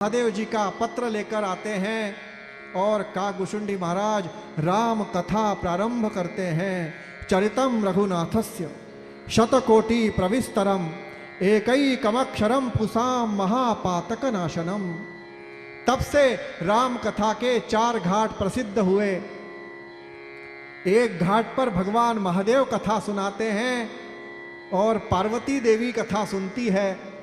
महादेव जी का पत्र लेकर आते हैं और कागभूषुंडी महाराज राम कथा प्रारंभ करते हैं। चरितम रघुनाथस्य शतकोटि प्रविस्तरम एकैकमक्षरम पुसाम महापातक नाशनम। तब से राम कथा के 4 घाट प्रसिद्ध हुए। एक घाट पर भगवान महादेव कथा सुनाते हैं और पार्वती देवी कथा सुनती है।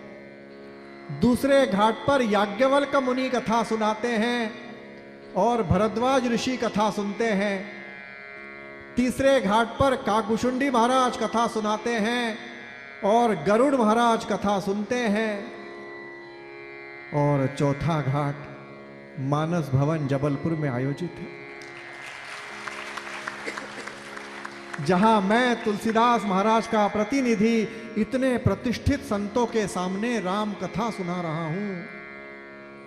दूसरे घाट पर याज्ञवल्क मुनि कथा सुनाते हैं और भरद्वाज ऋषि कथा सुनते हैं। तीसरे घाट पर कागभूषुंडी महाराज कथा सुनाते हैं और गरुड़ महाराज कथा सुनते हैं। और चौथा घाट मानस भवन जबलपुर में आयोजित है, जहां मैं तुलसीदास महाराज का प्रतिनिधि इतने प्रतिष्ठित संतों के सामने राम कथा सुना रहा हूं।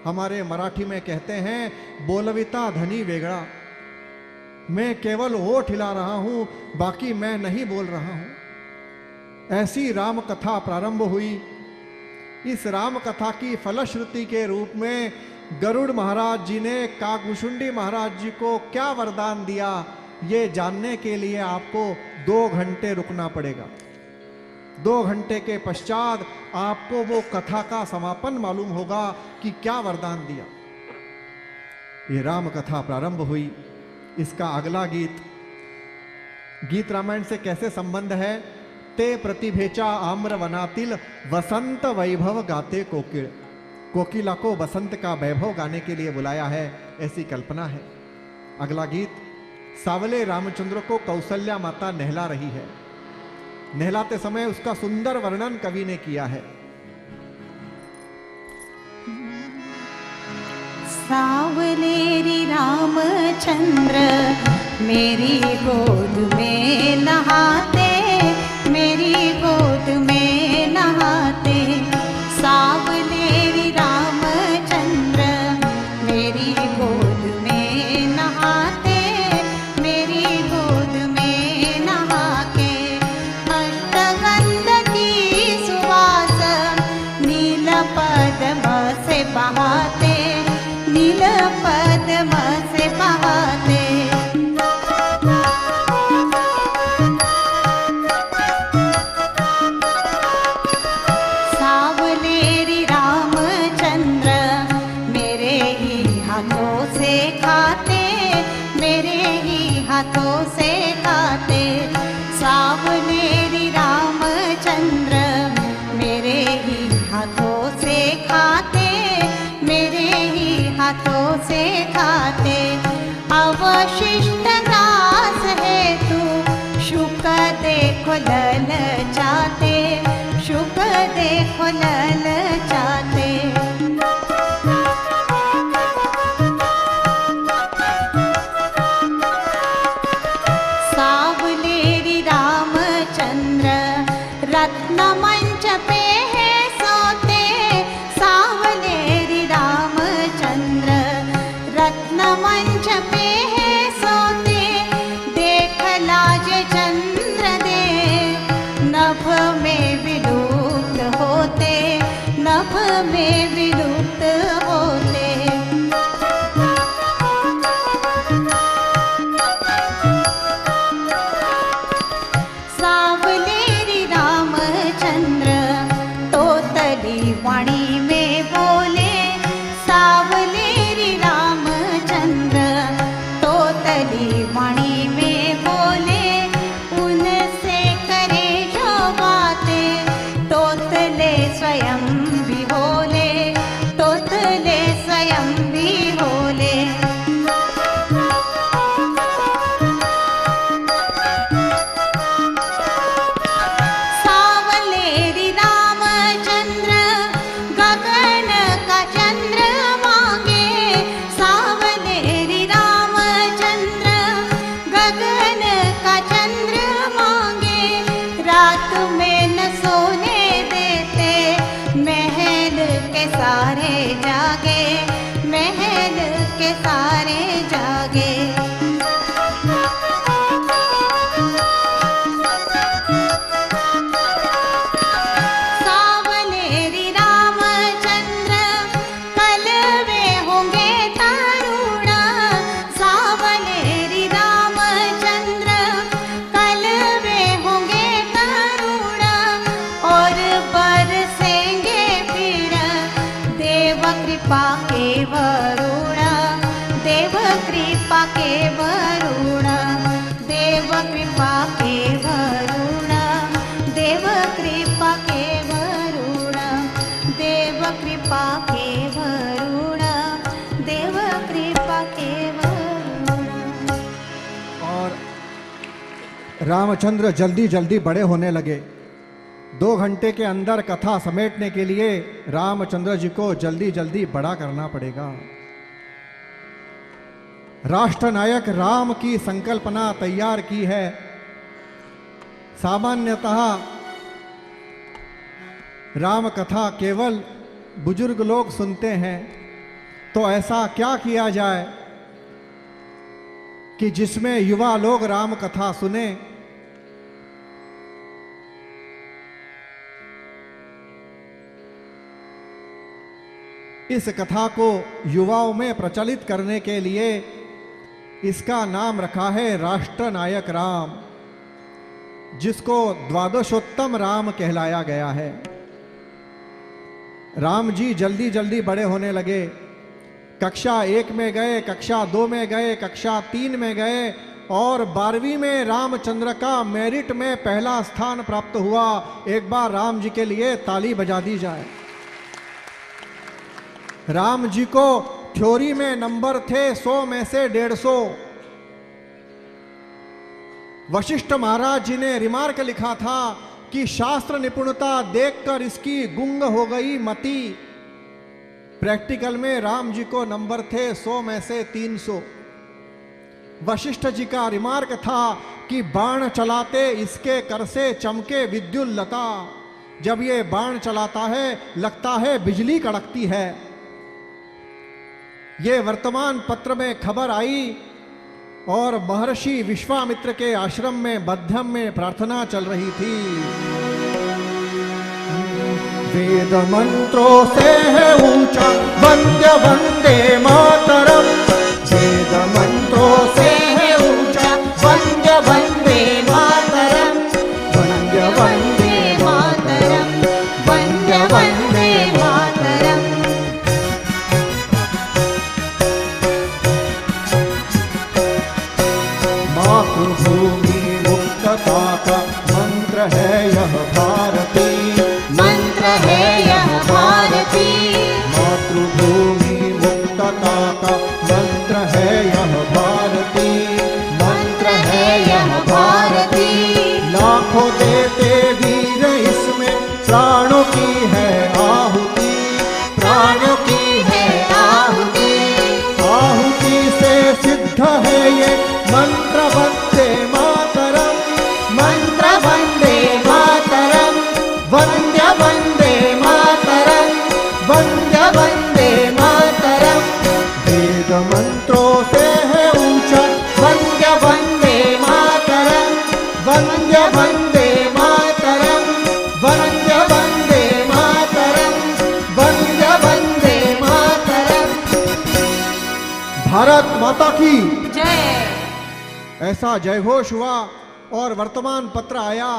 हमारे मराठी में कहते हैं बोलविता धनी वेगड़ा। मैं केवल ओठ हिला रहा हूं, बाकी मैं नहीं बोल रहा हूं। ऐसी राम कथा प्रारंभ हुई। इस राम कथा की फलश्रुति के रूप में गरुड़ महाराज जी ने कागभूषुंडी महाराज जी को क्या वरदान दिया, ये जानने के लिए आपको 2 घंटे रुकना पड़ेगा। 2 घंटे के पश्चात आपको वो कथा का समापन मालूम होगा कि क्या वरदान दिया। ये राम कथा प्रारंभ हुई। इसका अगला गीत रामायण से कैसे संबंध है? ते प्रतिभेचा आम्र वनातिल वसंत वैभव गाते कोकिल। कोकिला को बसंत का वैभव गाने के लिए बुलाया है, ऐसी कल्पना है। अगला गीत, सावले रामचंद्र को कौशल्या माता नहला रही है। नहलाते समय उसका सुंदर वर्णन कवि ने किया है। सावलेरी रामचंद्र मेरी गोद में नहाते, मेरी गोद में नहाते। सावलेरी रामचंद्र मेरी गोद में नहाते, मेरी गोद में नहा के अष्टगंध की सुवास नील पद्म से बहाते, नील पद्म से बहाते। सावलेरी रामचंद्र मेरे ही हाथों से खाते, मेरे ही हाथों से खाते। सावलेरी रामचंद्र मेरे ही हाथों से खाते, मेरे ही हाथों से खाते। अवशिष्ट ग्रास है तू शुक देखो लल चाते, शुक देखो लल चाते। सावलेरी रामचंद्र रत्न मंच पे है सोते। सावलेरी रामचंद्र रत्न मंच पे है सोते। देख लाज चंद्र दे नभ में विलुप्त होते, नभ में विलुप्त होते। सावलेरी रामचंद्र तोतली वाणी में बोले। सावलेरी रामचंद्र तोतली वाणी में बोले। उनसे करे जो बातें तोतले स्वयं भी बोले, तोतले स्वयं भी बोले। सावलेरी रामचंद्र रामचंद्र जल्दी जल्दी बड़े होने लगे। 2 घंटे के अंदर कथा समेटने के लिए रामचंद्र जी को जल्दी जल्दी बड़ा करना पड़ेगा। राष्ट्रनायक राम की संकल्पना तैयार की है। सामान्यतः राम कथा केवल बुजुर्ग लोग सुनते हैं, तो ऐसा क्या किया जाए कि जिसमें युवा लोग राम कथा सुने। इस कथा को युवाओं में प्रचलित करने के लिए इसका नाम रखा है राष्ट्रनायक राम, जिसको द्वादशोत्तम राम कहलाया गया है। राम जी जल्दी जल्दी बड़े होने लगे। कक्षा 1 में गए, कक्षा 2 में गए, कक्षा 3 में गए और 12वीं में रामचंद्र का मेरिट में पहला स्थान प्राप्त हुआ। एक बार राम जी के लिए ताली बजा दी जाए। राम जी को थ्योरी में नंबर थे 100 में से 150। वशिष्ठ महाराज जी ने रिमार्क लिखा था कि शास्त्र निपुणता देखकर इसकी गुंग हो गई मति। प्रैक्टिकल में राम जी को नंबर थे 100 में से 300। वशिष्ठ जी का रिमार्क था कि बाण चलाते इसके कर से चमके विद्युल्लता। जब ये बाण चलाता है लगता है बिजली कड़कती है। ये वर्तमान पत्र में खबर आई और महर्षि विश्वामित्र के आश्रम में बद्धम में प्रार्थना चल रही थी। वेद मंत्रों से है ऊंचा वंद्य वंदे मातरम। वेद मंत्रों से है ऊंचा वंद्य वंदे मातरम। वंद्य वंदे मातरम, वंद्य वंदे मातरम। मातृभूमि मुक्तता का मंत्र है यह भारती। मंत्र है यह भारती। मातृभूमि मुक्तता का मंत्र है यह भारती। मंत्र है यह भारती। लाखों देते वीर इसमें प्राणों की है आहुति। प्राणों की है आहुति। आहुति से सिद्ध है ये मंत्र वंदे मातरम। मंत्र वंदे मातरम। वंद्य वंदे मातरम। वंद्य वंदे मातरम। वेद मंत्रों से है ऊंचा वंद्य वंदे मातरम। वंद्य वंदे मातरम। वंद्य वंदे मातरम। वंद्य वंदे मातरम। भारत माता की जय। ऐसा जयघोष हुआ और वर्तमान पत्र आया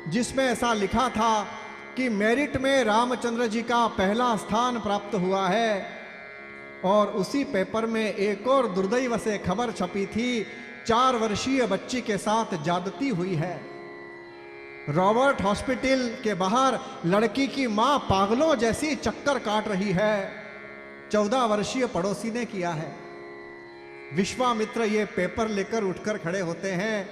जिसमें ऐसा लिखा था कि मेरिट में रामचंद्र जी का पहला स्थान प्राप्त हुआ है। और उसी पेपर में एक और दुर्दैव से खबर छपी थी, 4 वर्षीय बच्ची के साथ ज्यादती हुई है। रॉबर्ट हॉस्पिटल के बाहर लड़की की मां पागलों जैसी चक्कर काट रही है। 14 वर्षीय पड़ोसी ने किया है। विश्वामित्र ये पेपर लेकर उठकर खड़े होते हैं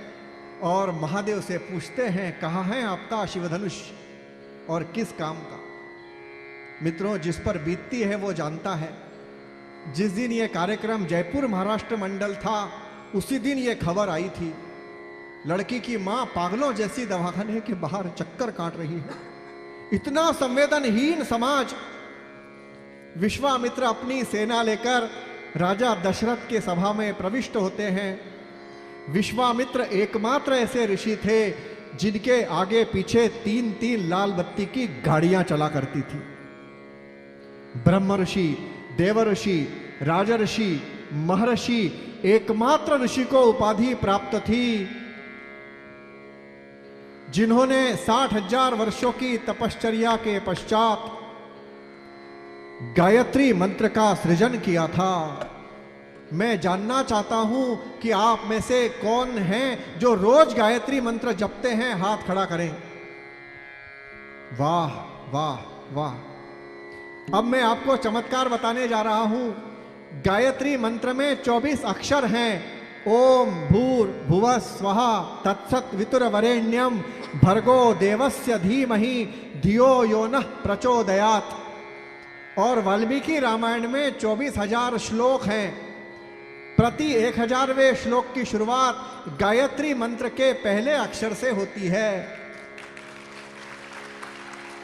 और महादेव से पूछते हैं, कहाँ है आपका शिवधनुष और किस काम का। मित्रों, जिस पर बीतती है वो जानता है। जिस दिन ये कार्यक्रम जयपुर महाराष्ट्र मंडल था उसी दिन ये खबर आई थी, लड़की की मां पागलों जैसी दवाखाने के बाहर चक्कर काट रही है। इतना संवेदनहीन समाज। विश्वामित्र अपनी सेना लेकर राजा दशरथ के सभा में प्रविष्ट होते हैं। विश्वामित्र एकमात्र ऐसे ऋषि थे जिनके आगे पीछे 3-3 लाल बत्ती की गाड़ियां चला करती थी। ब्रह्म ऋषि, देव ऋषि, राजऋषि, महर्षि, एकमात्र ऋषि को उपाधि प्राप्त थी जिन्होंने 60,000 वर्षों की तपश्चर्या के पश्चात गायत्री मंत्र का सृजन किया था। मैं जानना चाहता हूं कि आप में से कौन हैं जो रोज गायत्री मंत्र जपते हैं, हाथ खड़ा करें। वाह वाह वाह। अब मैं आपको चमत्कार बताने जा रहा हूं। गायत्री मंत्र में 24 अक्षर हैं ओम भूर्भुवः स्वः तत्सत् वितुरवरेण्यं भर्गो देवस्य धीमहि धियो यो नः प्रचोदयात्। और वाल्मीकि रामायण में 24,000 श्लोक हैं। प्रति 1000वें श्लोक की शुरुआत गायत्री मंत्र के पहले अक्षर से होती है।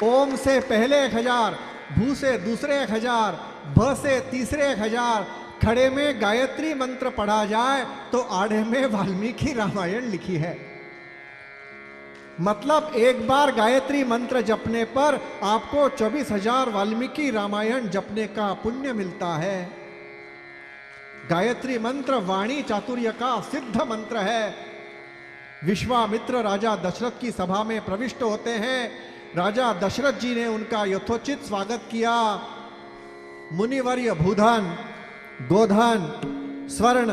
ओम से पहले 1000, भू से दूसरे 1000, भ से तीसरे 1000, खड़े में गायत्री मंत्र पढ़ा जाए तो आड़े में वाल्मीकि रामायण लिखी है। मतलब एक बार गायत्री मंत्र जपने पर आपको 24,000 वाल्मीकि रामायण जपने का पुण्य मिलता है। गायत्री मंत्र वाणी चातुर्य का सिद्ध मंत्र है। विश्वामित्र राजा दशरथ की सभा में प्रविष्ट होते हैं। राजा दशरथ जी ने उनका यथोचित स्वागत किया। मुनिवर्य भूधन, गोधन, स्वर्ण,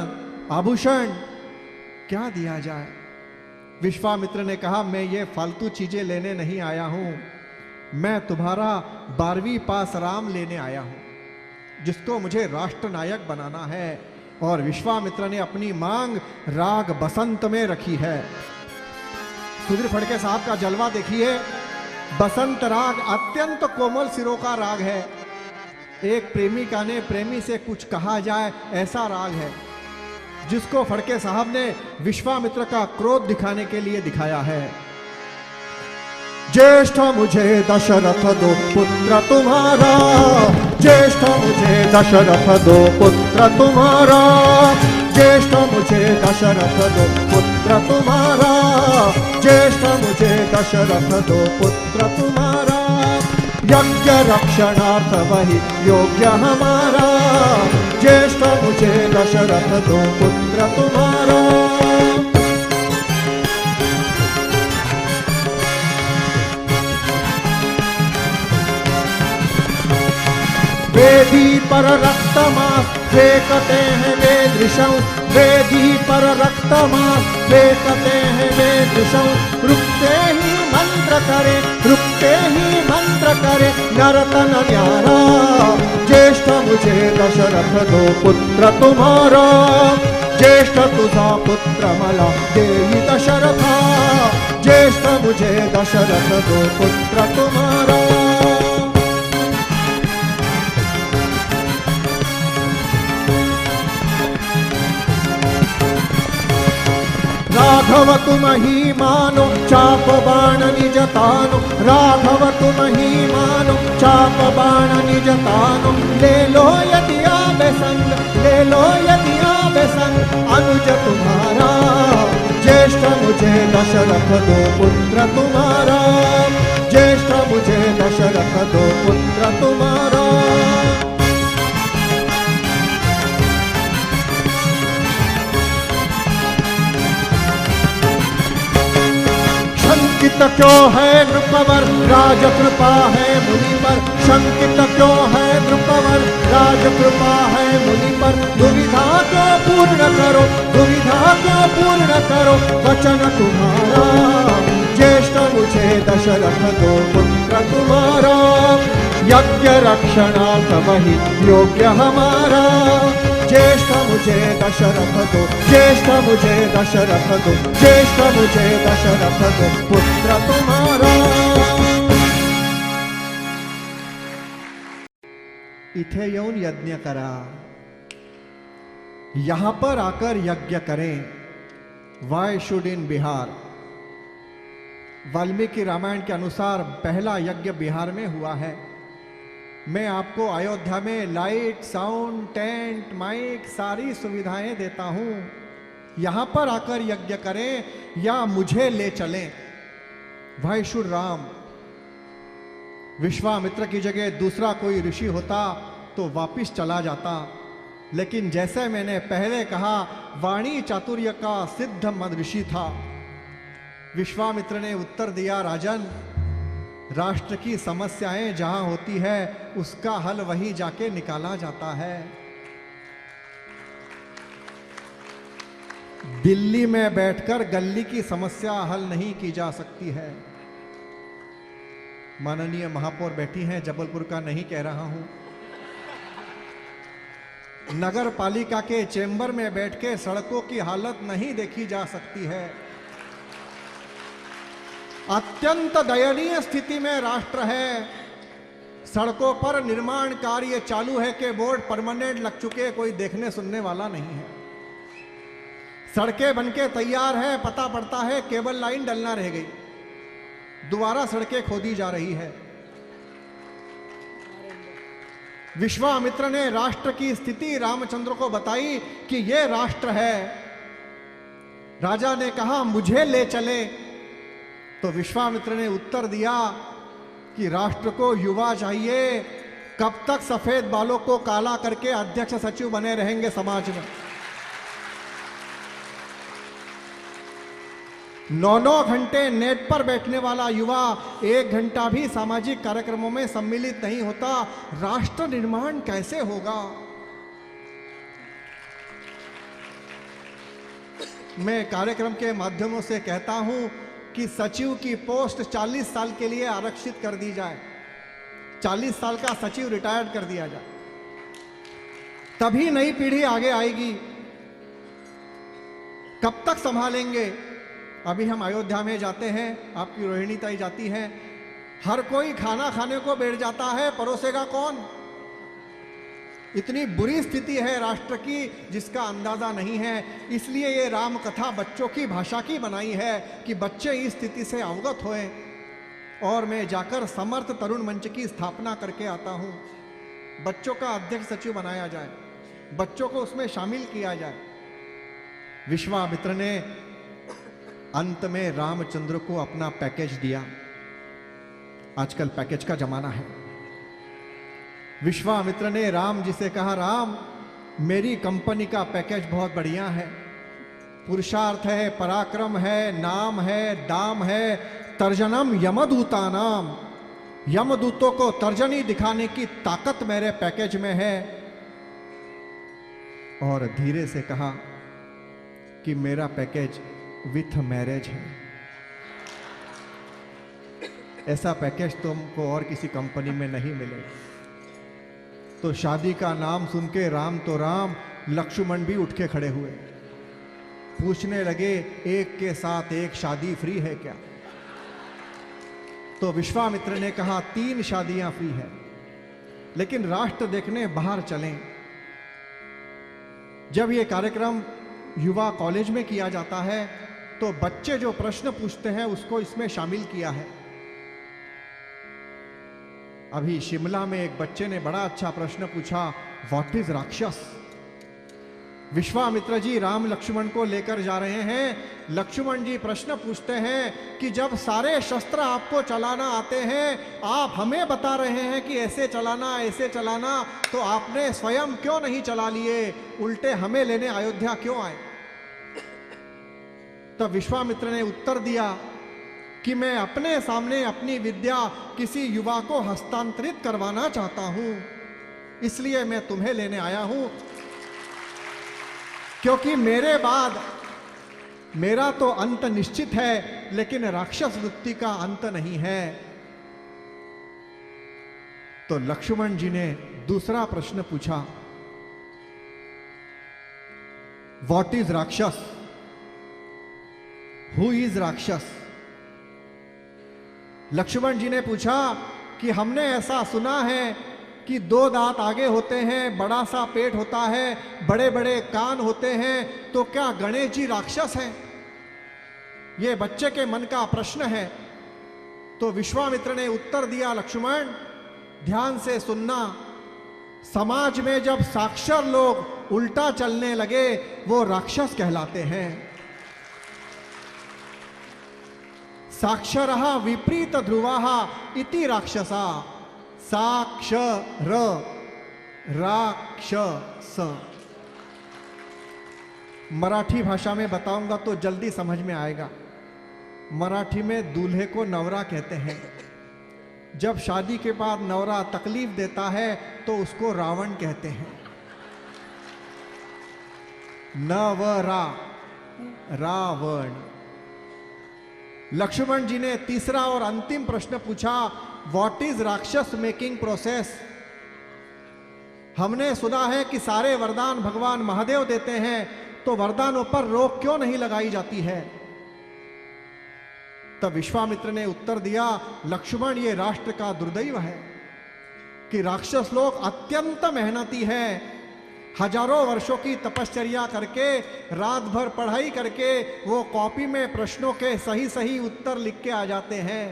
आभूषण क्या दिया जाए? विश्वामित्र ने कहा, मैं ये फालतू चीजें लेने नहीं आया हूं, मैं तुम्हारा 12वीं पास राम लेने आया हूं, जिसको मुझे राष्ट्र नायक बनाना है। और विश्वामित्र ने अपनी मांग राग बसंत में रखी है। सुधीर फड़के साहब का जलवा देखिए। बसंत राग अत्यंत कोमल सिरों का राग है। एक प्रेमिका ने प्रेमी से कुछ कहा जाए ऐसा राग है, जिसको फड़के साहब ने विश्वामित्र का क्रोध दिखाने के लिए दिखाया है। ज्येष्ठ मुझे दशरथ दो पुत्र तुम्हारा, ज्येष्ठ मुझे दशरथ दो पुत्र तुम्हारा, ज्येष्ठ मुझे दशरथ दो पुत्र तुम्हारा, ज्येष्ठ मुझे दशरथ दो पुत्र तुम्हारा, यज्ञ रक्षणार्थ वही योग्य हमारा, ज्येष्ठ मुझे दशरथ दो पुत्र तुम्हारा। वेदी पर रक्तमास फेंकते हैं वे दृशं, वेदी पर रक्तमास फेंकते हैं वे दृशं, रुकते ही मंत्र करे, रुकते ही मंत्र करे नरतन न्यारा, ज्येष्ठ मुझे दशरथ दो पुत्र तुम्हारा, ज्येष्ठ तुझा पुत्र मला देई दशरथा, ज्येष्ठ मुझे दशरथ दो पुत्र तुम्हारा। राघव तुम ही मानो चाप बाण निज तानो, राघव तुम ही मानो चाप बाण निज तानो, ले लो यदि आवे संग, ले लो यदि आवे संग अनुज तुम्हारा, ज्येष्ठ मुझे दशरथ दो पुत्र तुम्हारा, ज्येष्ठ मुझे दशरथ दो पुत्र तुम्हारा। शंकित क्यों है नृपवर राज कृपा है मुनि पर, शंकित क्यों है नृपवर राज कृपा है मुनि पर, दुविधा को पूर्ण करो, दुविधा को पूर्ण करो वचन तुम्हारा, ज्येष्ठ मुझे दशरथ दो पुत्र तुम्हारा, यज्ञ रक्षणार्थ वही योग्य हमारा, ज्येष्ठ मुझे दशरथ दो, ज्येष्ठ मुझे दशरथ दो, ज्येष्ठ मुझे दशरथ दो पुत्र तुम्हारा। इथे येऊन यज्ञ करा, यहां पर आकर यज्ञ करें। Why should in Bihar? Valmiki Ramayana के अनुसार पहला यज्ञ बिहार में हुआ है। मैं आपको अयोध्या में लाइट, साउंड, टेंट, माइक सारी सुविधाएं देता हूं। यहां पर आकर यज्ञ करें या मुझे ले चलें। भाई शुड राम, विश्वामित्र की जगह दूसरा कोई ऋषि होता तो वापिस चला जाता, लेकिन जैसे मैंने पहले कहा, वाणी चातुर्य का सिद्ध मद ऋषि था। विश्वामित्र ने उत्तर दिया, राजन, राष्ट्र की समस्याएं जहां होती है उसका हल वहीं जाके निकाला जाता है। दिल्ली में बैठकर गली की समस्या हल नहीं की जा सकती है। माननीय महापौर बैठी हैं, जबलपुर का नहीं कह रहा हूं। नगर पालिका के चेंबर में बैठ के सड़कों की हालत नहीं देखी जा सकती है। अत्यंत दयनीय स्थिति में राष्ट्र है। सड़कों पर निर्माण कार्य चालू है के बोर्ड परमानेंट लग चुके, कोई देखने सुनने वाला नहीं है। सड़कें बनके तैयार है, पता पड़ता है केबल लाइन डलना रह गई, दोबारा सड़कें खोदी जा रही है। विश्वामित्र ने राष्ट्र की स्थिति रामचंद्र को बताई कि यह राष्ट्र है। राजा ने कहा मुझे ले चले, तो विश्वामित्र ने उत्तर दिया कि राष्ट्र को युवा चाहिए। कब तक सफेद बालों को काला करके अध्यक्ष सचिव बने रहेंगे समाज में? 9-9 घंटे नेट पर बैठने वाला युवा 1 घंटा भी सामाजिक कार्यक्रमों में सम्मिलित नहीं होता। राष्ट्र निर्माण कैसे होगा? मैं कार्यक्रम के माध्यमों से कहता हूं कि सचिव की पोस्ट 40 साल के लिए आरक्षित कर दी जाए। 40 साल का सचिव रिटायर्ड कर दिया जाए, तभी नई पीढ़ी आगे आएगी। कब तक संभालेंगे? अभी हम अयोध्या में जाते हैं, आपकी रोहिणी ताई जाती है, हर कोई खाना खाने को बैठ जाता है, परोसेगा कौन? इतनी बुरी स्थिति है राष्ट्र की जिसका अंदाजा नहीं है। इसलिए ये राम कथा बच्चों की भाषा की बनाई है कि बच्चे इस स्थिति से अवगत होएं। और मैं जाकर समर्थ तरुण मंच की स्थापना करके आता हूं। बच्चों का अध्यक्ष सचिव बनाया जाए, बच्चों को उसमें शामिल किया जाए। विश्वामित्र ने अंत में रामचंद्र को अपना पैकेज दिया। आजकल पैकेज का जमाना है। विश्वामित्र ने राम जी से कहा, राम मेरी कंपनी का पैकेज बहुत बढ़िया है। पुरुषार्थ है, पराक्रम है, नाम है, दाम है, तर्जनम यमदूता नाम। यमदूतों को तर्जनी दिखाने की ताकत मेरे पैकेज में है। और धीरे से कहा कि मेरा पैकेज विथ मैरिज है। ऐसा पैकेज तुमको और किसी कंपनी में नहीं मिलेगा। तो शादी का नाम सुन के राम तो राम, लक्ष्मण भी उठ के खड़े हुए, पूछने लगे एक के साथ एक शादी फ्री है क्या? तो विश्वामित्र ने कहा 3 शादियां फ्री है, लेकिन राष्ट्र देखने बाहर चलें। जब ये कार्यक्रम युवा कॉलेज में किया जाता है तो बच्चे जो प्रश्न पूछते हैं उसको इसमें शामिल किया है। अभी शिमला में एक बच्चे ने बड़ा अच्छा प्रश्न पूछा, व्हाट इज राक्षस? विश्वामित्र जी राम लक्ष्मण को लेकर जा रहे हैं। लक्ष्मण जी प्रश्न पूछते हैं कि जब सारे शस्त्र आपको चलाना आते हैं, आप हमें बता रहे हैं कि ऐसे चलाना ऐसे चलाना, तो आपने स्वयं क्यों नहीं चला लिए? उल्टे हमें लेने अयोध्या क्यों आए? तब विश्वामित्र ने उत्तर दिया कि मैं अपने सामने अपनी विद्या किसी युवा को हस्तांतरित करवाना चाहता हूं, इसलिए मैं तुम्हें लेने आया हूं। क्योंकि मेरे बाद मेरा तो अंत निश्चित है, लेकिन राक्षस वृत्ति का अंत नहीं है। तो लक्ष्मण जी ने दूसरा प्रश्न पूछा, व्हाट इज राक्षस? हु इज राक्षस? लक्ष्मण जी ने पूछा कि हमने ऐसा सुना है कि 2 दांत आगे होते हैं, बड़ा सा पेट होता है, बड़े बड़े कान होते हैं, तो क्या गणेश जी राक्षस हैं? यह बच्चे के मन का प्रश्न है। तो विश्वामित्र ने उत्तर दिया, लक्ष्मण ध्यान से सुनना, समाज में जब साक्षर लोग उल्टा चलने लगे वो राक्षस कहलाते हैं। साक्षरः विपरीत ध्रुवाः इति राक्षसा। साक्षर राक्षस। मराठी भाषा में बताऊंगा तो जल्दी समझ में आएगा। मराठी में दूल्हे को नवरा कहते हैं। जब शादी के बाद नवरा तकलीफ देता है तो उसको रावण कहते हैं। नवरा रावण। लक्ष्मण जी ने तीसरा और अंतिम प्रश्न पूछा, व्हाट इज राक्षस मेकिंग प्रोसेस? हमने सुना है कि सारे वरदान भगवान महादेव देते हैं, तो वरदानों पर रोक क्यों नहीं लगाई जाती है? तब विश्वामित्र ने उत्तर दिया, लक्ष्मण, ये राष्ट्र का दुर्दैव है कि राक्षस लोग अत्यंत मेहनती हैं। हजारों वर्षों की तपश्चर्या करके, रात भर पढ़ाई करके वो कॉपी में प्रश्नों के सही सही उत्तर लिख के आ जाते हैं।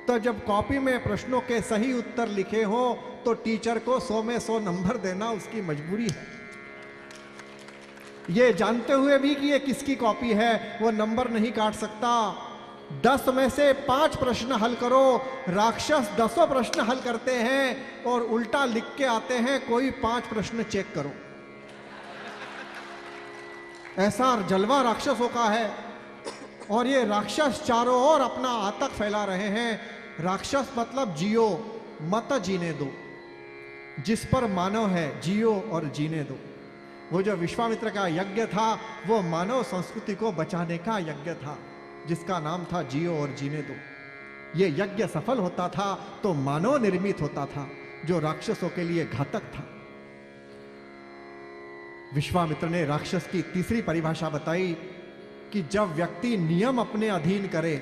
तो जब कॉपी में प्रश्नों के सही उत्तर लिखे हो तो टीचर को 100 में 100 नंबर देना उसकी मजबूरी है। ये जानते हुए भी कि ये किसकी कॉपी है, वो नंबर नहीं काट सकता। 10 में से 5 प्रश्न हल करो, राक्षस 10 प्रश्न हल करते हैं और उल्टा लिख के आते हैं, कोई 5 प्रश्न चेक करो। ऐसा जलवा राक्षसों का है। और ये राक्षस चारों ओर अपना आतंक फैला रहे हैं। राक्षस मतलब जियो, मत जीने दो। जिस पर मानव है, जियो और जीने दो। वो जो विश्वामित्र का यज्ञ था वो मानव संस्कृति को बचाने का यज्ञ था, जिसका नाम था जियो और जीने दो। ये यज्ञ सफल होता था तो मानव निर्मित होता था, जो राक्षसों के लिए घातक था। विश्वामित्र ने राक्षस की तीसरी परिभाषा बताई कि जब व्यक्ति नियम अपने अधीन करे,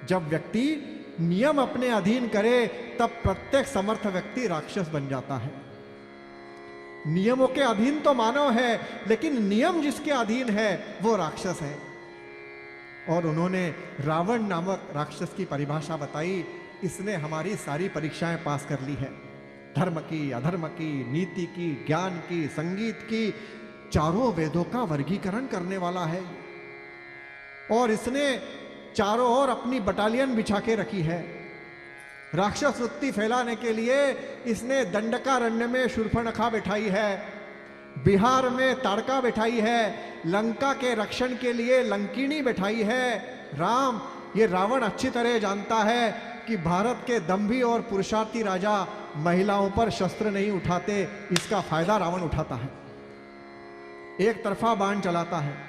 जब व्यक्ति नियम अपने अधीन करे, तब प्रत्येक समर्थ व्यक्ति राक्षस बन जाता है। नियमों के अधीन तो मानव है, लेकिन नियम जिसके अधीन है वो राक्षस है। और उन्होंने रावण नामक राक्षस की परिभाषा बताई। इसने हमारी सारी परीक्षाएं पास कर ली है, धर्म की, अधर्म की, नीति की, ज्ञान की, संगीत की, चारों वेदों का वर्गीकरण करने वाला है। और इसने चारों ओर अपनी बटालियन बिछा के रखी है। राक्षस वृत्ति फैलाने के लिए इसने दंडकारण्य में शूर्पणखा बिठाई है, बिहार में ताड़का बिठाई है, लंका के रक्षण के लिए लंकिनी बिठाई है। राम, ये रावण अच्छी तरह जानता है कि भारत के दंभी और पुरुषार्थी राजा महिलाओं पर शस्त्र नहीं उठाते। इसका फायदा रावण उठाता है, एक तरफा बाण चलाता है।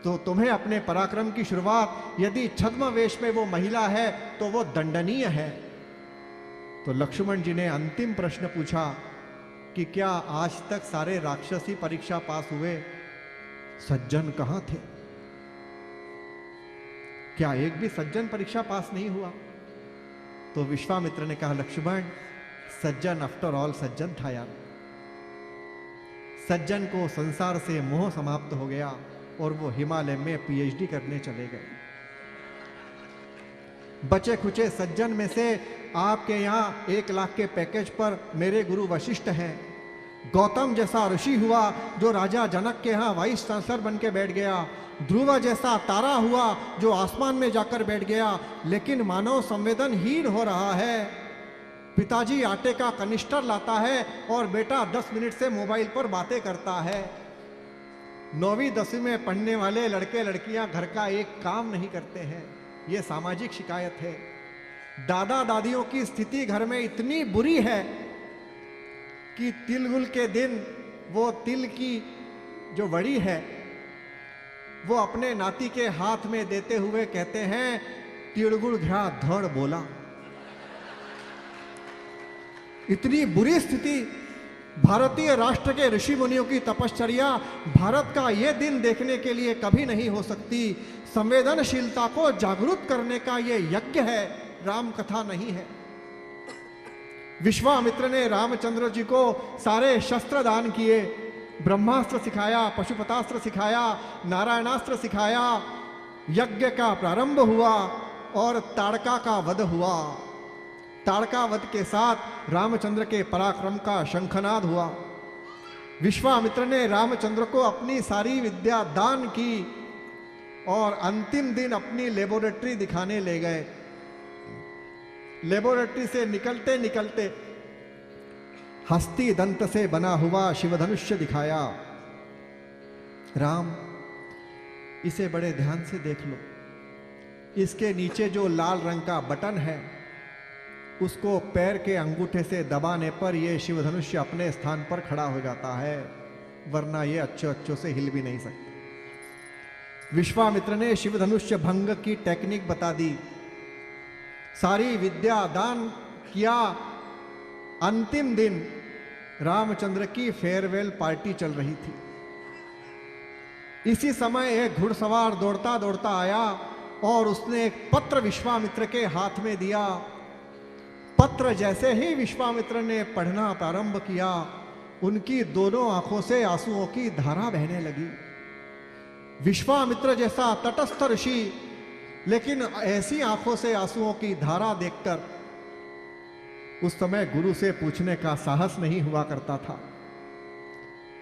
तो तुम्हें अपने पराक्रम की शुरुआत यदि छद्मवेश में वो महिला है तो वो दंडनीय है। तो लक्ष्मण जी ने अंतिम प्रश्न पूछा कि क्या आज तक सारे राक्षसी परीक्षा पास हुए, सज्जन कहां थे? क्या एक भी सज्जन परीक्षा पास नहीं हुआ? तो विश्वामित्र ने कहा, लक्ष्मण, सज्जन आफ्टर ऑल सज्जन था यार। सज्जन को संसार से मोह समाप्त हो गया और वो हिमालय में पीएचडी करने चले गए। बचे खुचे सज्जन में से आपके यहाँ 1 लाख के पैकेज पर मेरे गुरु वशिष्ठ हैं। गौतम जैसा ऋषि हुआ जो राजा जनक के यहाँ वाइस चांसलर बन के बैठ गया। ध्रुव जैसा तारा हुआ जो आसमान में जाकर बैठ गया। लेकिन मानव संवेदनहीन हो रहा है। पिताजी आटे का कनिस्टर लाता है और बेटा 10 मिनट से मोबाइल पर बातें करता है। 9वीं 10वीं में पढ़ने वाले लड़के लड़कियां घर का एक काम नहीं करते हैं। ये सामाजिक शिकायत है। दादा दादियों की स्थिति घर में इतनी बुरी है कि तिलगुल के दिन वो तिल की जो वड़ी है वो अपने नाती के हाथ में देते हुए कहते हैं, तिलगुल घ्या धड़ बोला। इतनी बुरी स्थिति। भारतीय राष्ट्र के ऋषि मुनियों की तपश्चर्या भारत का यह दिन देखने के लिए कभी नहीं हो सकती। संवेदनशीलता को जागरूक करने का यह यज्ञ है, राम कथा नहीं है। विश्वामित्र ने रामचंद्र जी को सारे शस्त्र दान किए। ब्रह्मास्त्र सिखाया, पशुपतास्त्र सिखाया, नारायणास्त्र सिखाया। यज्ञ का प्रारंभ हुआ और ताड़का का वध हुआ। ताड़का वध के साथ रामचंद्र के पराक्रम का शंखनाद हुआ। विश्वामित्र ने रामचंद्र को अपनी सारी विद्या दान की और अंतिम दिन अपनी लेबोरेटरी दिखाने ले गए। लेबोरेटरी से निकलते निकलते हस्ती दंत से बना हुआ शिवधनुष्य दिखाया। राम, इसे बड़े ध्यान से देख लो। इसके नीचे जो लाल रंग का बटन है उसको पैर के अंगूठे से दबाने पर यह शिवधनुष्य अपने स्थान पर खड़ा हो जाता है, वरना यह अच्छों से हिल भी नहीं सकता। विश्वामित्र ने शिवधनुष्य भंग की टेक्निक बता दी। सारी विद्या दान किया। अंतिम दिन रामचंद्र की फेयरवेल पार्टी चल रही थी। इसी समय एक घुड़सवार दौड़ता दौड़ता आया और उसने एक पत्र विश्वामित्र के हाथ में दिया। पत्र जैसे ही विश्वामित्र ने पढ़ना प्रारंभ किया, उनकी दोनों आंखों से आंसुओं की धारा बहने लगी। विश्वामित्र जैसा तटस्थ ऋषि, लेकिन ऐसी आंखों से आंसुओं की धारा देखकर उस समय गुरु से पूछने का साहस नहीं हुआ करता था।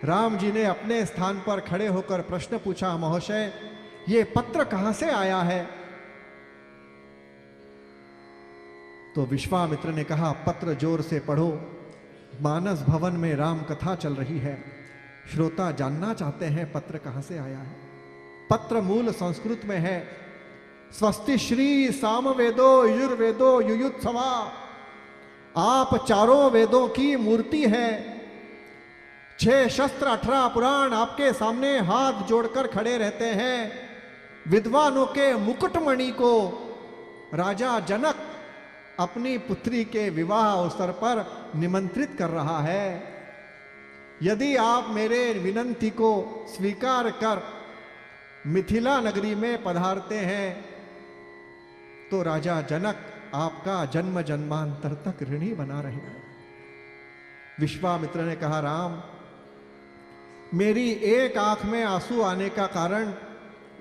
राम जी ने अपने स्थान पर खड़े होकर प्रश्न पूछा, महोदय ये पत्र कहां से आया है? तो विश्वामित्र ने कहा, पत्र जोर से पढ़ो, मानस भवन में राम कथा चल रही है, श्रोता जानना चाहते हैं पत्र कहां से आया है। पत्र मूल संस्कृत में है, स्वस्ति श्री सामवेदो युर्वेदो युयुत्सवा। आप चारों वेदों की मूर्ति है, 6 शस्त्र 18 पुराण आपके सामने हाथ जोड़कर खड़े रहते हैं। विद्वानों के मुकुटमणि को राजा जनक अपनी पुत्री के विवाह अवसर पर निमंत्रित कर रहा है। यदि आप मेरे विनंती को स्वीकार कर मिथिला नगरी में पधारते हैं तो राजा जनक आपका जन्म जन्मांतर तक ऋणी बना रहेगा। विश्वामित्र ने कहा, राम मेरी एक आंख में आंसू आने का कारण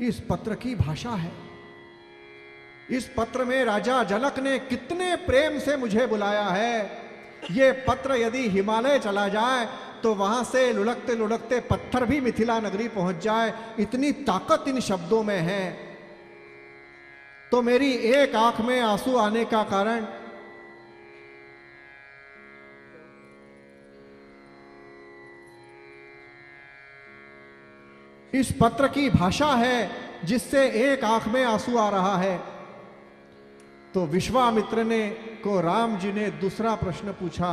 इस पत्र की भाषा है। इस पत्र में राजा जनक ने कितने प्रेम से मुझे बुलाया है। ये पत्र यदि हिमालय चला जाए तो वहां से लुढ़कते लुढ़कते पत्थर भी मिथिला नगरी पहुंच जाए, इतनी ताकत इन शब्दों में है। तो मेरी एक आंख में आंसू आने का कारण इस पत्र की भाषा है, जिससे एक आंख में आंसू आ रहा है। तो विश्वामित्र ने को राम जी ने दूसरा प्रश्न पूछा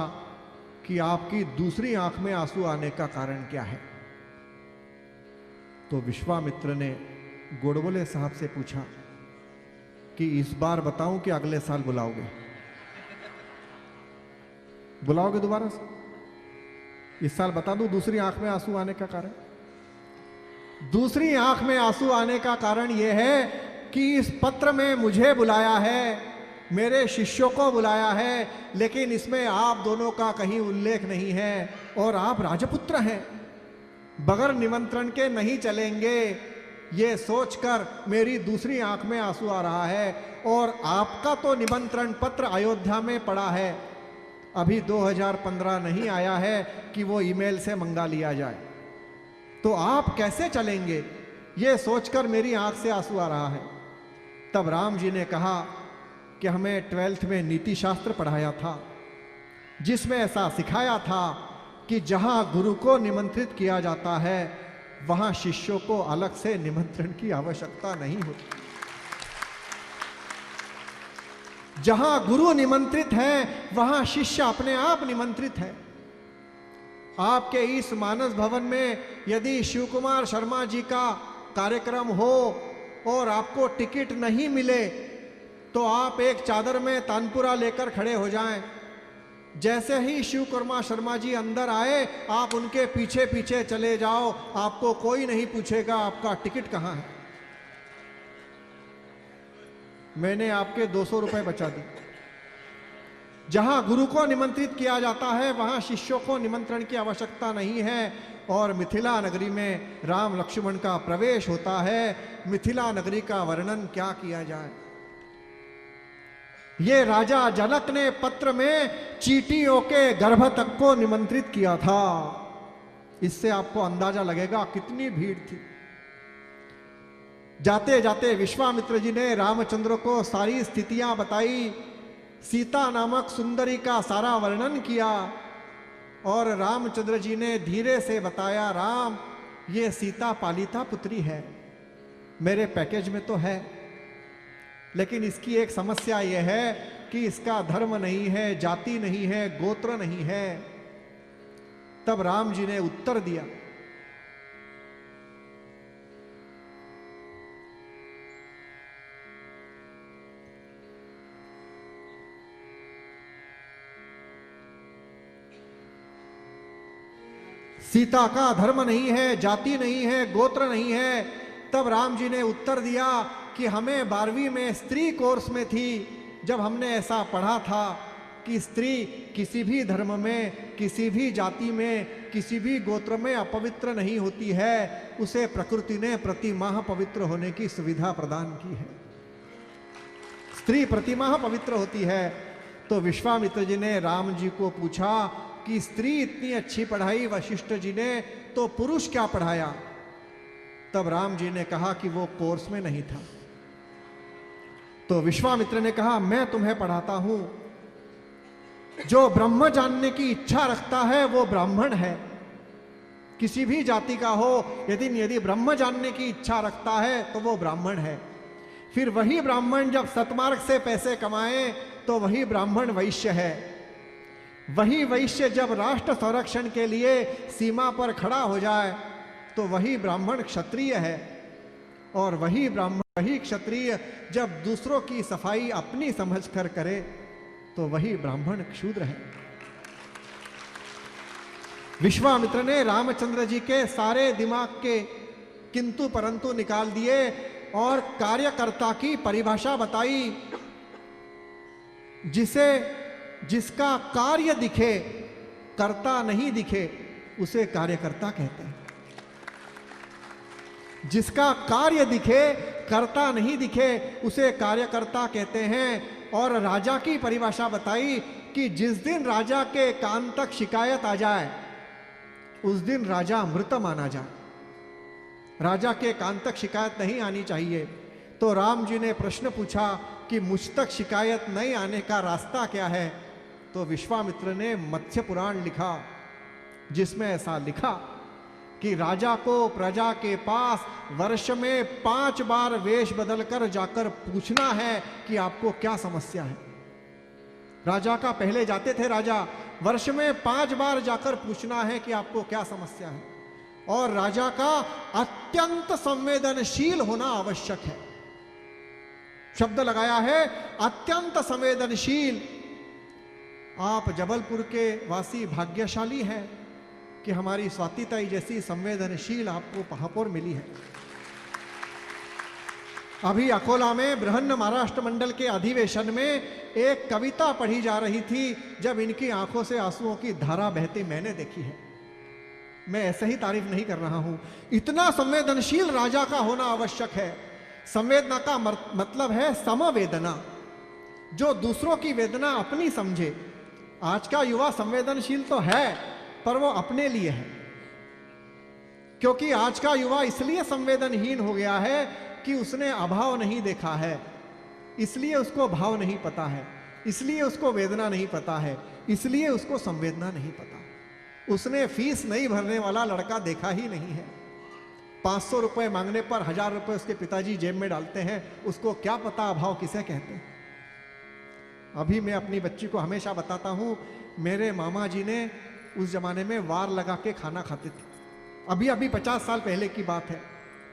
कि आपकी दूसरी आंख में आंसू आने का कारण क्या है? तो विश्वामित्र ने गोडबोले साहब से पूछा कि इस बार बताऊं कि अगले साल बुलाओगे? बुलाओगे दोबारा से? इस साल बता दूं दूसरी आंख में आंसू आने का कारण? दूसरी आंख में आंसू आने का कारण यह है कि इस पत्र में मुझे बुलाया है, मेरे शिष्यों को बुलाया है, लेकिन इसमें आप दोनों का कहीं उल्लेख नहीं है और आप राजपुत्र हैं, बगैर निमंत्रण के नहीं चलेंगे। ये सोचकर मेरी दूसरी आंख में आंसू आ रहा है। और आपका तो निमंत्रण पत्र अयोध्या में पड़ा है, अभी 2015 नहीं आया है कि वो ईमेल से मंगा लिया जाए, तो आप कैसे चलेंगे? ये सोचकर मेरी आंख से आंसू आ रहा है। तब राम जी ने कहा कि हमें 12th में नीति शास्त्र पढ़ाया था, जिसमें ऐसा सिखाया था कि जहां गुरु को निमंत्रित किया जाता है वहां शिष्यों को अलग से निमंत्रण की आवश्यकता नहीं होती। जहां गुरु निमंत्रित है वहां शिष्य अपने आप निमंत्रित है। आपके इस मानस भवन में यदि शिव कुमार शर्मा जी का कार्यक्रम हो और आपको टिकट नहीं मिले तो आप एक चादर में तानपुरा लेकर खड़े हो जाएं। जैसे ही शिव कुमार शर्मा जी अंदर आए आप उनके पीछे पीछे चले जाओ, आपको कोई नहीं पूछेगा आपका टिकट कहां है। मैंने आपके 200 रुपए बचा दी। जहां गुरु को निमंत्रित किया जाता है वहां शिष्यों को निमंत्रण की आवश्यकता नहीं है। और मिथिला नगरी में राम लक्ष्मण का प्रवेश होता है। मिथिला नगरी का वर्णन क्या किया जाए। ये राजा जनक ने पत्र में चींटियों के गर्भ तक को निमंत्रित किया था। इससे आपको अंदाजा लगेगा कितनी भीड़ थी। जाते जाते विश्वामित्र जी ने रामचंद्र को सारी स्थितियां बताई, सीता नामक सुंदरी का सारा वर्णन किया और रामचंद्र जी ने धीरे से बताया, राम ये सीता पालिता पुत्री है, मेरे पैकेज में तो है, लेकिन इसकी एक समस्या यह है कि इसका धर्म नहीं है, जाति नहीं है, गोत्र नहीं है। तब राम जी ने उत्तर दिया, सीता का धर्म नहीं है, जाति नहीं है, गोत्र नहीं है। तब राम जी ने उत्तर दिया कि हमें 12वीं में स्त्री कोर्स में थी जब हमने ऐसा पढ़ा था कि स्त्री किसी भी धर्म में, किसी भी जाति में, किसी भी गोत्र में अपवित्र नहीं होती है, उसे प्रकृति ने प्रति माह पवित्र होने की सुविधा प्रदान की है। स्त्री प्रति माह पवित्र होती है। तो विश्वामित्र जी ने राम जी को पूछा कि स्त्री इतनी अच्छी पढ़ाई वशिष्ठ जी ने, तो पुरुष क्या पढ़ाया? तब राम जी ने कहा कि वो कोर्स में नहीं था। तो विश्वामित्र ने कहा मैं तुम्हें पढ़ाता हूं। जो ब्रह्म जानने की इच्छा रखता है वो ब्राह्मण है, किसी भी जाति का हो, यदि ब्रह्म जानने की इच्छा रखता है तो वो ब्राह्मण है। फिर वही ब्राह्मण जब सतमार्ग से पैसे कमाए तो वही ब्राह्मण वैश्य है। वही वैश्य जब राष्ट्र संरक्षण के लिए सीमा पर खड़ा हो जाए तो वही ब्राह्मण क्षत्रिय है। और वही ब्राह्मण, वही क्षत्रिय जब दूसरों की सफाई अपनी समझकर करे तो वही ब्राह्मण शूद्र है। विश्वामित्र ने रामचंद्र जी के सारे दिमाग के किंतु परंतु निकाल दिए और कार्यकर्ता की परिभाषा बताई। जिसका कार्य दिखे, कर्ता नहीं दिखे, उसे कार्यकर्ता कहते हैं। जिसका कार्य दिखे, कर्ता नहीं दिखे, उसे कार्यकर्ता कहते हैं। और राजा की परिभाषा बताई कि जिस दिन राजा के कान तक शिकायत आ जाए उस दिन राजा मृत माना जाए। राजा के कान तक शिकायत नहीं आनी चाहिए। तो राम जी ने प्रश्न पूछा कि मुझ तक शिकायत नहीं आने का रास्ता क्या है? तो विश्वामित्र ने मत्स्य पुराण लिखा, जिसमें ऐसा लिखा कि राजा को प्रजा के पास वर्ष में 5 बार वेश बदलकर जाकर पूछना है कि आपको क्या समस्या है। राजा का पहले जाते थे राजा, वर्ष में 5 बार जाकर पूछना है कि आपको क्या समस्या है। और राजा का अत्यंत संवेदनशील होना आवश्यक है। शब्द लगाया है अत्यंत संवेदनशील। आप जबलपुर के वासी भाग्यशाली हैं कि हमारी स्वातिताई जैसी संवेदनशील आपको महापौर मिली है। अभी अकोला में बृहन्न महाराष्ट्र मंडल के अधिवेशन में एक कविता पढ़ी जा रही थी। जब इनकी आंखों से आंसुओं की धारा बहती मैंने देखी है। मैं ऐसे ही तारीफ नहीं कर रहा हूं। इतना संवेदनशील राजा का होना आवश्यक है। संवेदना का मतलब है समवेदना, जो दूसरों की वेदना अपनी समझे। आज का युवा संवेदनशील तो है पर वो अपने लिए है। क्योंकि आज का युवा इसलिए संवेदनहीन हो गया है कि उसने अभाव नहीं देखा है, इसलिए उसको भाव नहीं पता है, इसलिए उसको वेदना नहीं पता है, इसलिए उसको संवेदना नहीं पता। उसने फीस नहीं भरने वाला लड़का देखा ही नहीं है। 500 रुपए मांगने पर 1000 रुपए उसके पिताजी जेब में डालते हैं। उसको क्या पता अभाव किसे कहते हैं। अभी मैं अपनी बच्ची को हमेशा बताता हूं, मेरे मामा जी ने उस जमाने में वार लगा के खाना खाते थे। अभी 50 साल पहले की बात है।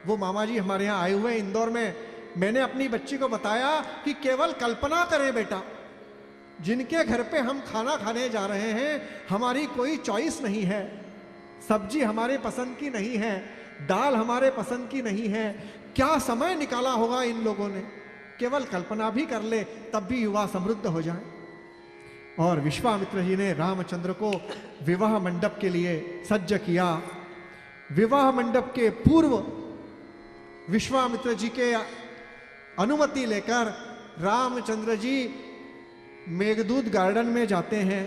वो मामा जी हमारे यहाँ आए हुए इंदौर में। मैंने अपनी बच्ची को बताया कि केवल कल्पना करें बेटा, जिनके घर पे हम खाना खाने जा रहे हैं हमारी कोई चॉइस नहीं है, सब्जी हमारे पसंद की नहीं है, दाल हमारे पसंद की नहीं है। क्या समय निकाला होगा इन लोगों ने। केवल कल्पना भी कर ले तब भी युवा समृद्ध हो जाए। और विश्वामित्र जी ने रामचंद्र को विवाह मंडप के लिए सज्ज किया। विवाह मंडप के पूर्व विश्वामित्र जी के अनुमति लेकर रामचंद्र जी मेघदूत गार्डन में जाते हैं,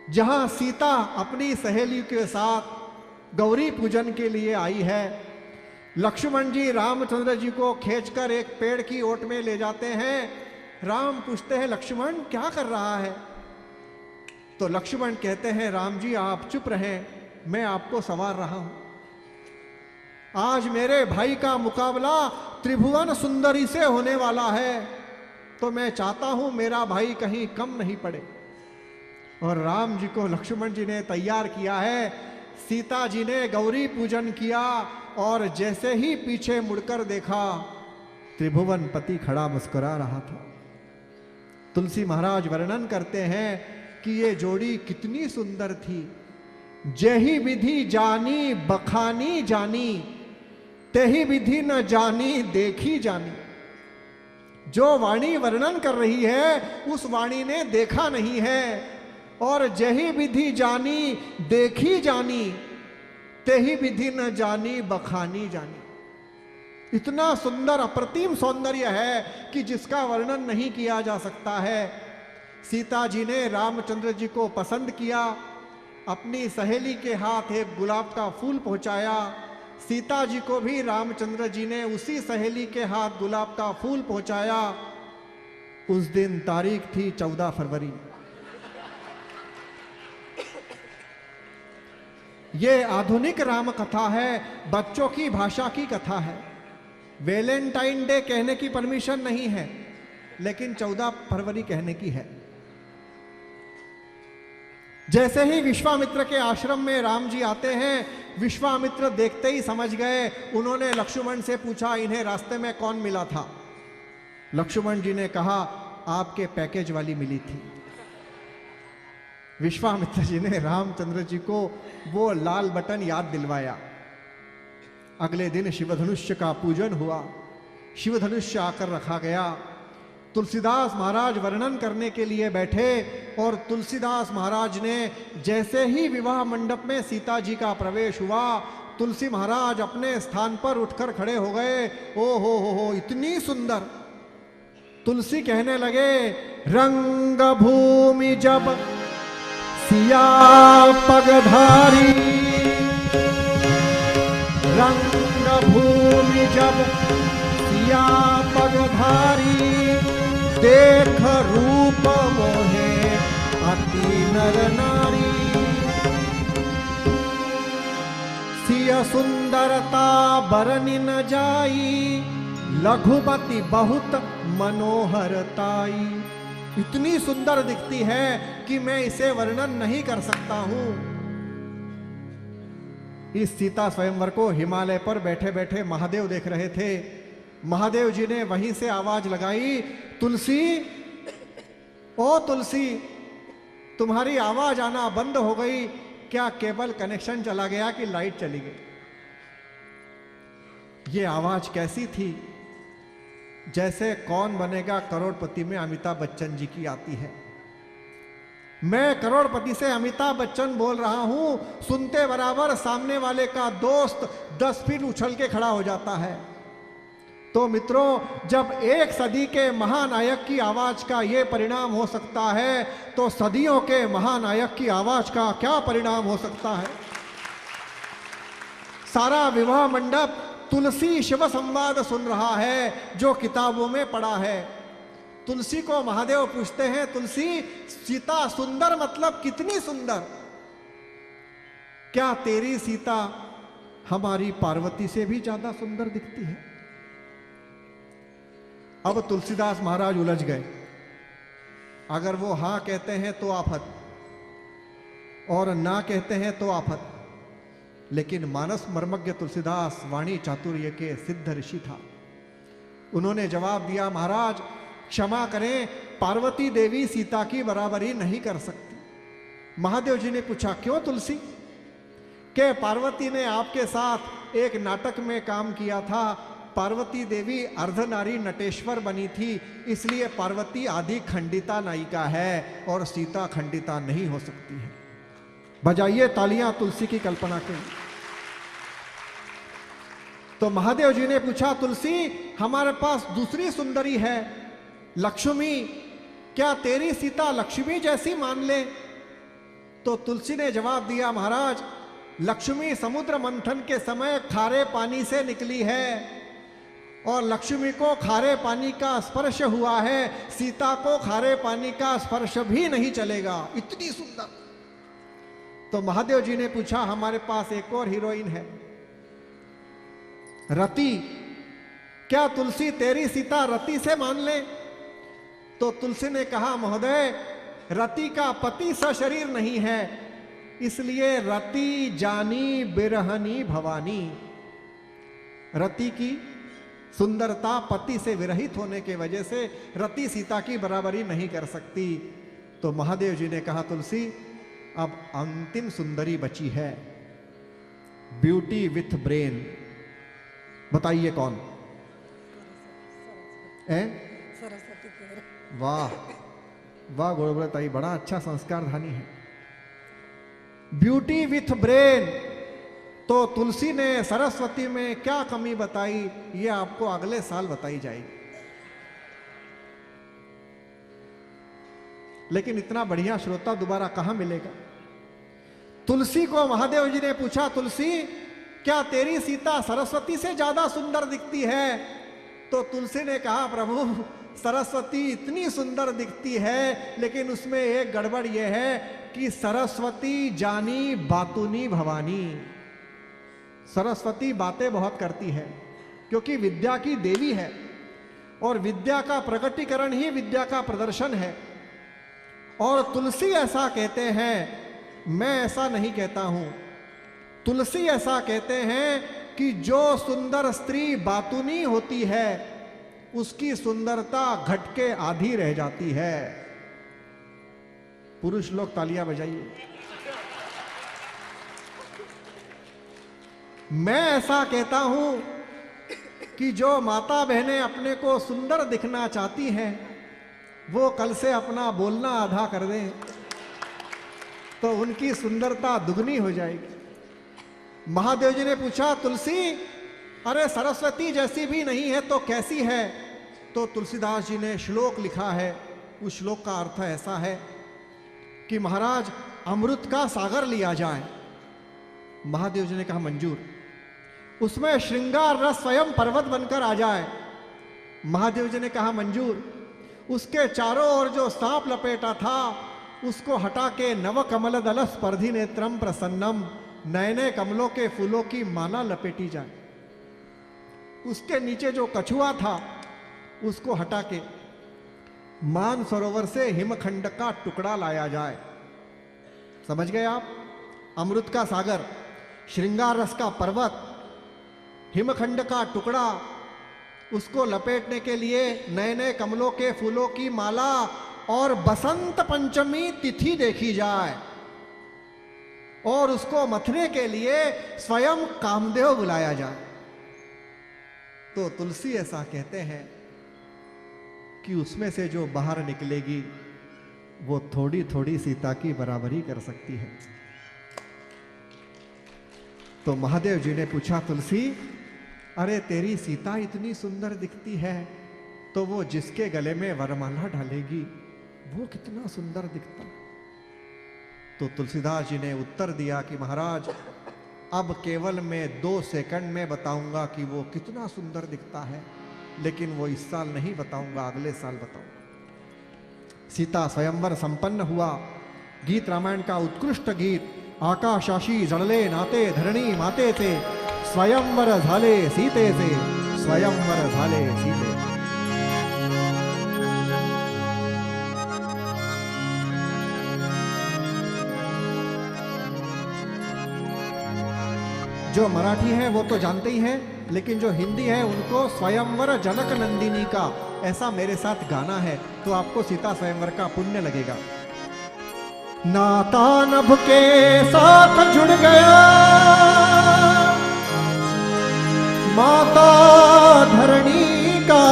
जहां सीता अपनी सहेली के साथ गौरी पूजन के लिए आई है। लक्ष्मण जी रामचंद्र जी को खींचकर एक पेड़ की ओट में ले जाते हैं। राम पूछते हैं लक्ष्मण क्या कर रहा है? तो लक्ष्मण कहते हैं राम जी आप चुप रहें, मैं आपको संवार रहा हूं। आज मेरे भाई का मुकाबला त्रिभुवन सुंदरी से होने वाला है, तो मैं चाहता हूं मेरा भाई कहीं कम नहीं पड़े। और राम जी को लक्ष्मण जी ने तैयार किया है। सीता जी ने गौरी पूजन किया और जैसे ही पीछे मुड़कर देखा त्रिभुवन पति खड़ा मुस्कुरा रहा था। तुलसी महाराज वर्णन करते हैं कि ये जोड़ी कितनी सुंदर थी। जेहि विधि जानी बखानी जानी, तेहि विधि न जानी देखी जानी। जो वाणी वर्णन कर रही है उस वाणी ने देखा नहीं है। और जेहि विधि जानी देखी जानी, तेहि विधि न जानी बखानी जानी। इतना सुंदर अप्रतिम सौंदर्य है कि जिसका वर्णन नहीं किया जा सकता है। सीता जी ने रामचंद्र जी को पसंद किया, अपनी सहेली के हाथ एक गुलाब का फूल पहुंचाया। सीता जी को भी रामचंद्र जी ने उसी सहेली के हाथ गुलाब का फूल पहुंचाया। उस दिन तारीख थी 14 फरवरी। ये आधुनिक राम कथा है, बच्चों की भाषा की कथा है। वैलेंटाइन डे कहने की परमिशन नहीं है, लेकिन 14 फरवरी कहने की है। जैसे ही विश्वामित्र के आश्रम में राम जी आते हैं, विश्वामित्र देखते ही समझ गए। उन्होंने लक्ष्मण से पूछा, इन्हें रास्ते में कौन मिला था? लक्ष्मण जी ने कहा, आपके पैकेज वाली मिली थी। विश्वामित्र जी ने रामचंद्र जी को वो लाल बटन याद दिलवाया। अगले दिन शिवधनुष्य का पूजन हुआ, शिवधनुष्य आकर रखा गया। तुलसीदास महाराज वर्णन करने के लिए बैठे और तुलसीदास महाराज ने जैसे ही विवाह मंडप में सीता जी का प्रवेश हुआ, तुलसी महाराज अपने स्थान पर उठकर खड़े हो गए। ओ हो, इतनी सुंदर। तुलसी कहने लगे, रंग भूमि जब सिया पगधारी, रंग भूमि जब सिया पगधारी, देख रूप मोहे अति नर नारी। सिय सुंदरता बरनि न जाई, लघुमति बहुत मनोहरताई। इतनी सुंदर दिखती है कि मैं इसे वर्णन नहीं कर सकता हूं। इस सीता स्वयंवर को हिमालय पर बैठे बैठे महादेव देख रहे थे। महादेव जी ने वहीं से आवाज लगाई, तुलसी, ओ तुलसी, तुम्हारी आवाज आना बंद हो गई। क्या केबल कनेक्शन चला गया कि लाइट चली गई? ये आवाज कैसी थी? जैसे कौन बनेगा करोड़पति में अमिताभ बच्चन जी की आती है। मैं करोड़पति से अमिताभ बच्चन बोल रहा हूं, सुनते बराबर सामने वाले का दोस्त 10 फीट उछल के खड़ा हो जाता है। तो मित्रों, जब एक सदी के महानायक की आवाज का यह परिणाम हो सकता है, तो सदियों के महानायक की आवाज का क्या परिणाम हो सकता है? सारा विवाह मंडप तुलसी शिव संवाद सुन रहा है, जो किताबों में पढ़ा है। तुलसी को महादेव पूछते हैं, तुलसी, सीता सुंदर मतलब कितनी सुंदर? क्या तेरी सीता हमारी पार्वती से भी ज्यादा सुंदर दिखती है? अब तुलसीदास महाराज उलझ गए। अगर वो हां कहते हैं तो आफत, और ना कहते हैं तो आफत। लेकिन मानस मर्मज्ञ तुलसीदास वाणी चातुर्य के सिद्ध ऋषि था। उन्होंने जवाब दिया, महाराज क्षमा करें, पार्वती देवी सीता की बराबरी नहीं कर सकती। महादेव जी ने पूछा, क्यों तुलसी? के पार्वती ने आपके साथ एक नाटक में काम किया था। पार्वती देवी अर्धनारी नटेश्वर बनी थी, इसलिए पार्वती आदि खंडिता नायिका है और सीता खंडिता नहीं हो सकती है। बजाइए तालियां तुलसी की कल्पना के। तो महादेव जी ने पूछा, तुलसी, हमारे पास दूसरी सुंदरी है लक्ष्मी, क्या तेरी सीता लक्ष्मी जैसी मान ले? तो तुलसी ने जवाब दिया, महाराज लक्ष्मी समुद्र मंथन के समय खारे पानी से निकली है और लक्ष्मी को खारे पानी का स्पर्श हुआ है, सीता को खारे पानी का स्पर्श भी नहीं चलेगा। इतनी सुंदर। तो महादेव जी ने पूछा, हमारे पास एक और हीरोइन है रति, क्या तुलसी तेरी सीता रति से मान ले? तो तुलसी ने कहा, महोदय रति का पति सशरीर नहीं है, इसलिए रति जानी बिरहनी भवानी। रति की सुंदरता पति से विरहित होने के वजह से रति सीता की बराबरी नहीं कर सकती। तो महादेव जी ने कहा, तुलसी अब अंतिम सुंदरी बची है, ब्यूटी विथ ब्रेन। बताइए कौन है? वाह वाह गोड़बड़ताई, बड़ा अच्छा संस्कार धानी है। Beauty with brain. तो तुलसी ने सरस्वती में क्या कमी बताई, ये आपको अगले साल बताई जाएगी। लेकिन इतना बढ़िया श्रोता दोबारा कहां मिलेगा? तुलसी को महादेव जी ने पूछा, तुलसी क्या तेरी सीता सरस्वती से ज्यादा सुंदर दिखती है? तो तुलसी ने कहा, प्रभु सरस्वती इतनी सुंदर दिखती है, लेकिन उसमें एक गड़बड़ यह है कि सरस्वती जानी बातुनी भवानी। सरस्वती बातें बहुत करती है क्योंकि विद्या की देवी है, और विद्या का प्रकटीकरण ही विद्या का प्रदर्शन है। और तुलसी ऐसा कहते हैं, मैं ऐसा नहीं कहता हूं। तुलसी ऐसा कहते हैं कि जो सुंदर स्त्री बातुनी होती है उसकी सुंदरता घट के आधी रह जाती है। पुरुष लोग तालियां बजाइए। मैं ऐसा कहता हूं कि जो माता बहनें अपने को सुंदर दिखना चाहती हैं वो कल से अपना बोलना आधा कर दें तो उनकी सुंदरता दुगनी हो जाएगी। महादेव जी ने पूछा, तुलसी अरे सरस्वती जैसी भी नहीं है तो कैसी है? तो तुलसीदास जी ने श्लोक लिखा है। उस श्लोक का अर्थ ऐसा है कि महाराज अमृत का सागर लिया जाए। महादेव जी ने कहा मंजूर। उसमें श्रृंगार रस स्वयं पर्वत बनकर आ जाए। महादेव जी ने कहा मंजूर। उसके चारों ओर जो सांप लपेटा था उसको हटा के नव कमल दल स्पर्धी नेत्रम प्रसन्नम, नए नए कमलों के फूलों की माला लपेटी जाए। उसके नीचे जो कछुआ था उसको हटा के मान सरोवर से हिमखंड का टुकड़ा लाया जाए। समझ गए आप? अमृत का सागर, श्रृंगार रस का पर्वत, हिमखंड का टुकड़ा, उसको लपेटने के लिए नए नए कमलों के फूलों की माला, और बसंत पंचमी तिथि देखी जाए, और उसको मथने के लिए स्वयं कामदेव बुलाया जाए। तो तुलसी ऐसा कहते हैं कि उसमें से जो बाहर निकलेगी वो थोड़ी थोड़ी सीता की बराबरी कर सकती है। तो महादेव जी ने पूछा, तुलसी अरे तेरी सीता इतनी सुंदर दिखती है तो वो जिसके गले में वरमाला डालेगी वो कितना सुंदर दिखता। तो तुलसीदास जी ने उत्तर दिया कि महाराज अब केवल मैं 2 सेकंड में बताऊंगा कि वो कितना सुंदर दिखता है, लेकिन वो इस साल नहीं बताऊंगा, अगले साल बताऊंगा। सीता स्वयंवर संपन्न हुआ। गीत रामायण का उत्कृष्ट गीत, आकाशाशी जड़ले नाते धरणी माते थे, स्वयंवर झाले सीते से, स्वयंवर झाले सीते। जो मराठी है वो तो जानते ही हैं, लेकिन जो हिंदी है उनको स्वयंवर जनक नंदिनी का ऐसा मेरे साथ गाना है तो आपको सीता स्वयंवर का पुण्य लगेगा। नाता नभ के साथ जुड़ गया, माता धरणी का,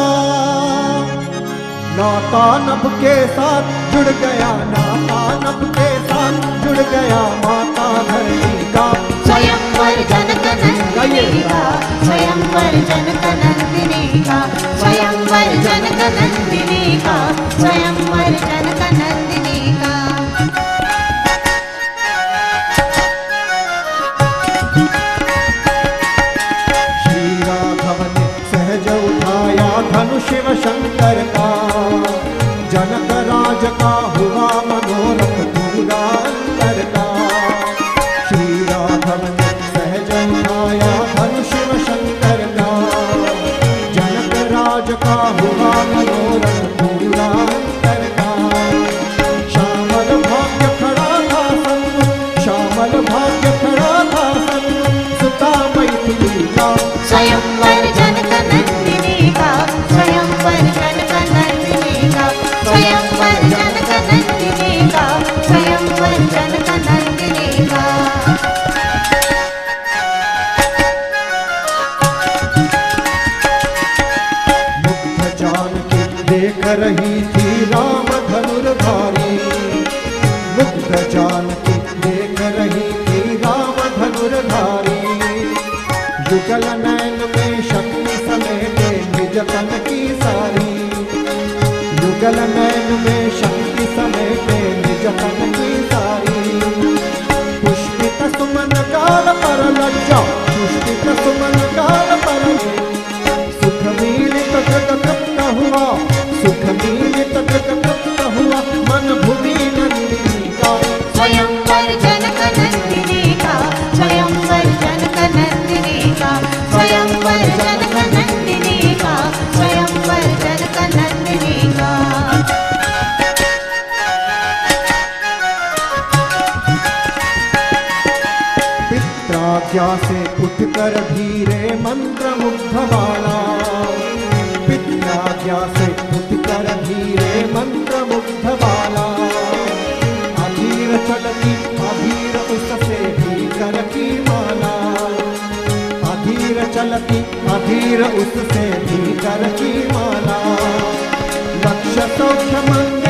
नाता नभ के साथ जुड़ गया, नाता नभ के साथ जुड़ गया, माता धरणी का। स्वयंवर जनक नंदिनी का, स्वयंवर जनक नंदिनी का, स्वयंवर जनक नंदिनी का, स्वयंवर जनक नंदिनी का। श्री राघव ने सहज उठाया धनु शिव शंकर का, जनक राज का हुआ मनोरथ दूरा अंतर का। श्री राघव ने सहज उठाया धनु शिव शंकर का, जनक राज का हुआ मनोरथ वृद्ध जानकी देख रही थी राम धनुर्धारी, युगल नैन में शक्ति समेटे निज तन की सारी, युगल नैन में शक्ति समेटे निज तन की सारी। पुष्पित सुमन काल पर लज्जा, पुष्पित सुमन काल पर सुख मिलित कृत तृप्त हुआ, सुख मिलित कृत तृप्त हुआ मन भूमि नंदिनी का। स्वयंवर जनक नंदिनी का, स्वयंवर जनक नंदिनी का, स्वयंवर जनक नंदिनी का, स्वयंवर जनक नंदिनी का। पित्राज्ञा से उठकर धीरे मंत्र मुग्ध वाला, पित्राज्ञा से उठकर धीरे मंत्र मुग्ध वाला, अधीर चलती अधीर उससे भीतर की माला, अधीर चलती अधीर उससे भीतर की माला। लक्ष्य सौख्य मंगल